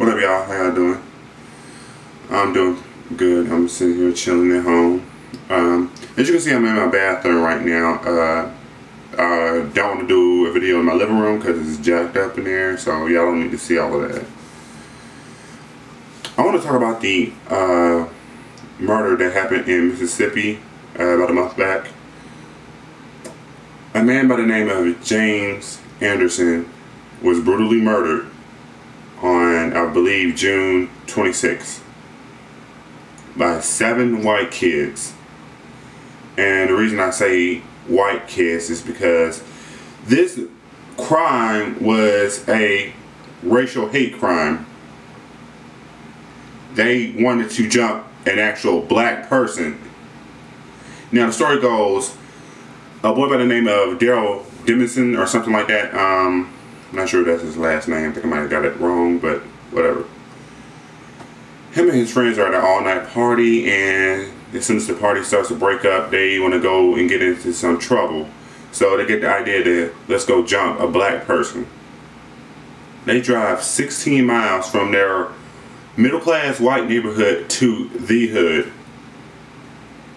What up, y'all? How y'all doing? I'm doing good. I'm sitting here chilling at home. As you can see, I'm in my bathroom right now. I don't want to do a video in my living room because it's jacked up in there, so y'all don't need to see all of that. I want to talk about the murder that happened in Mississippi about a month back. A man by the name of James Anderson was brutally murdered on, I believe, June 26th by 7 white kids. And the reason I say white kids is because this crime was a racial hate crime. They wanted to jump an actual black person. Now the story goes, a boy by the name of Daryl Dimison or something like that. I'm not sure if that's his last name. I think I might have got it wrong, but whatever. Him and his friends are at an all-night party, and as soon as the party starts to break up, they want to go and get into some trouble. So they get the idea that let's go jump a black person. They drive 16 miles from their middle-class white neighborhood to the hood.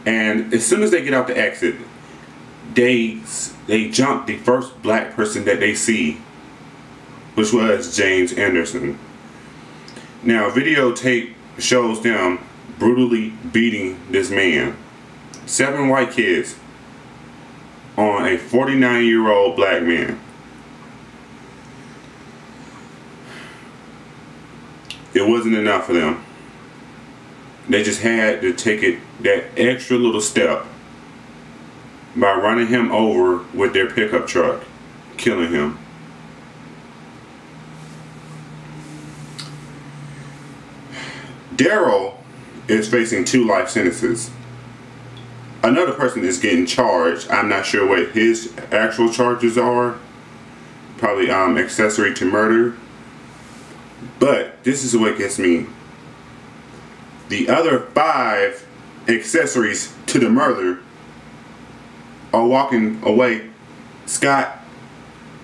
And as soon as they get out the exit, they jump the first black person that they see, which was James Anderson. Now, videotape shows them brutally beating this man. 7 white kids on a 49-year-old black man. It wasn't enough for them. They just had to take it that extra little step by running him over with their pickup truck, killing him. Daryl is facing 2 life sentences. Another person is getting charged. I'm not sure what his actual charges are. Probably accessory to murder. But this is what gets me. The other 5 accessories to the murder are walking away scot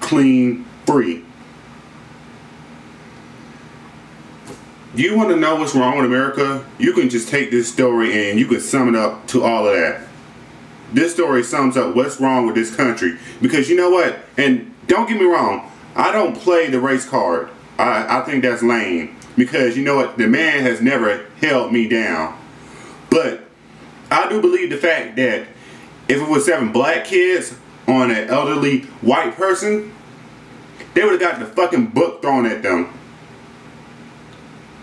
clean free. You want to know what's wrong with America? You can just take this story and you can sum it up to all of that. This story sums up what's wrong with this country. Because you know what? And don't get me wrong, I don't play the race card. I think that's lame. Because you know what? The man has never held me down. But I do believe the fact that if it was 7 black kids on an elderly white person, they would have got the fucking book thrown at them.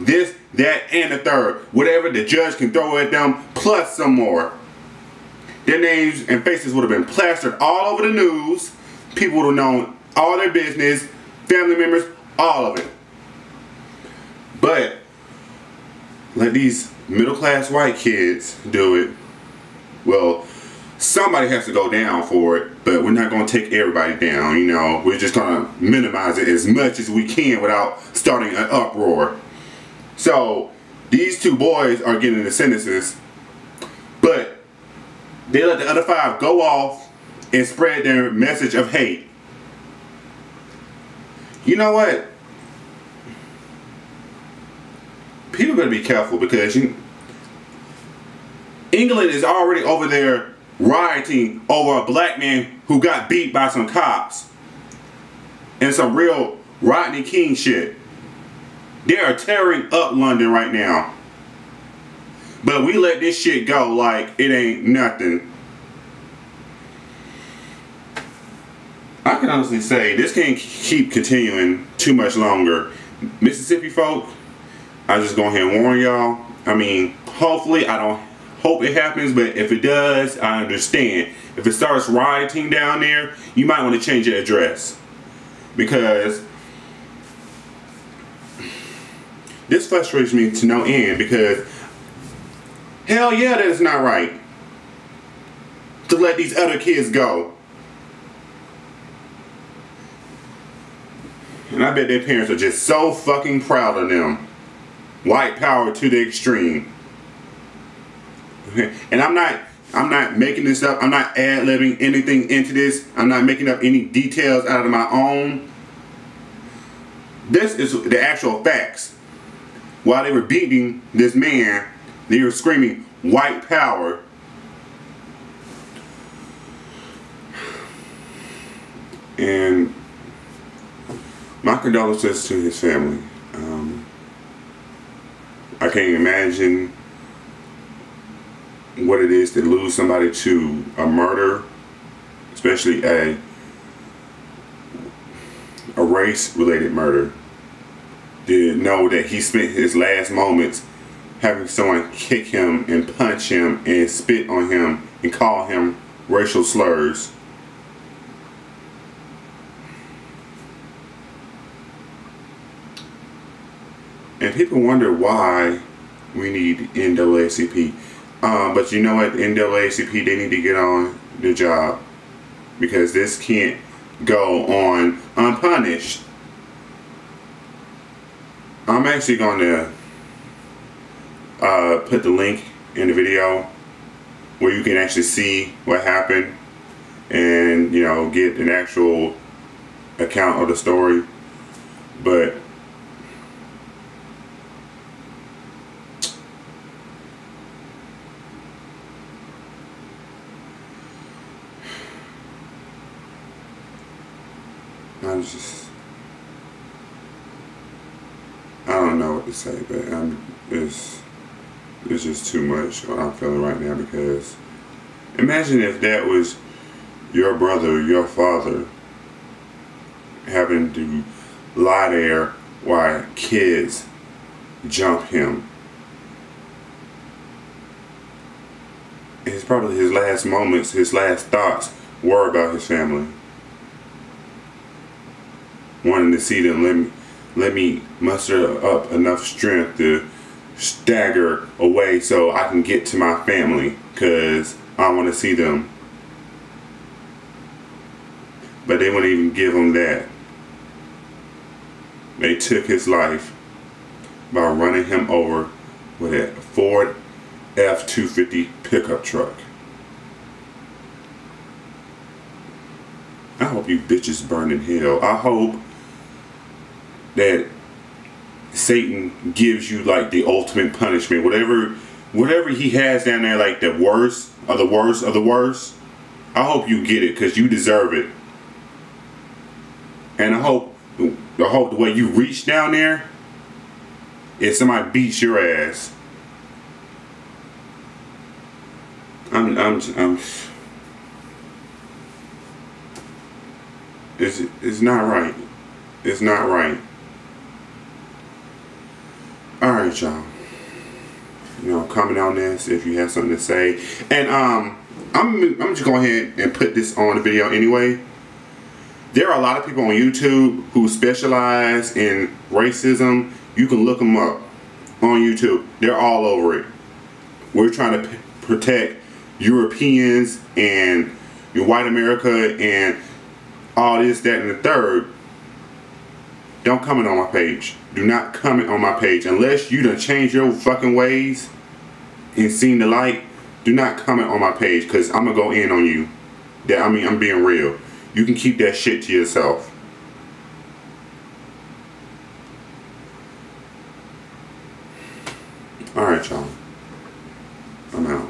This, that, and the third. Whatever the judge can throw at them, plus some more. Their names and faces would have been plastered all over the news. People would have known all their business, family members, all of it. But let these middle-class white kids do it. Well, somebody has to go down for it, but we're not going to take everybody down, you know. We're just going to minimize it as much as we can without starting an uproar. So, these 2 boys are getting the sentences, but they let the other 5 go off and spread their message of hate. You know what? People better be careful because England is already over there rioting over a black man who got beat by some cops and some real Rodney King shit. They are tearing up London right now. But we let this shit go like it ain't nothing. I can honestly say this can't keep continuing too much longer. Mississippi folk, I just go ahead and warn y'all. I mean, hopefully, I don't hope it happens, but if it does, I understand. If it starts rioting down there, you might want to change your address. Because this frustrates me to no end, because hell yeah, that is not right to let these other kids go. And I bet their parents are just so fucking proud of them. White power to the extreme. And I'm not making this up. I'm not ad-libbing anything into this. I'm not making up any details out of my own. This is the actual facts. while they were beating this man, they were screaming white power. And my condolences to his family. I can't imagine what it is to lose somebody to a murder, especially a race-related murder. To know that he spent his last moments having someone kick him and punch him and spit on him and call him racial slurs. And people wonder why we need NAACP. But you know what, NAACP, they need to get on the job, because this can't go on unpunished. I'm actually going to put the link in the video where you can actually see what happened and, you know, get an actual account of the story. But I don't know what to say, but it's just too much what I'm feeling right now, because imagine if that was your brother, your father, having to lie there while kids jump him. It's probably his last moments, his last thoughts were about his family. Wanting to see them, let me muster up enough strength to stagger away so I can get to my family, because I want to see them. But they wouldn't even give him that. They took his life by running him over with a Ford F-250 pickup truck. I hope you bitches burn in hell. I hope that Satan gives you like the ultimate punishment. Whatever he has down there, like the worst of the worst of the worst, I hope you get it, because you deserve it. And I hope the way you reach down there is somebody beats your ass. It's not right. It's not right. Alright, y'all. You know, comment on this if you have something to say. And I'm just going ahead and put this on the video anyway. There are a lot of people on YouTube who specialize in racism. You can look them up on YouTube. They're all over it. We're trying to protect Europeans and white America and all this, that, and the third. Don't comment on my page. Do not comment on my page. Unless you done changed your fucking ways and seen the light, do not comment on my page, because I'm going to go in on you. I'm being real. You can keep that shit to yourself. Alright, y'all. I'm out.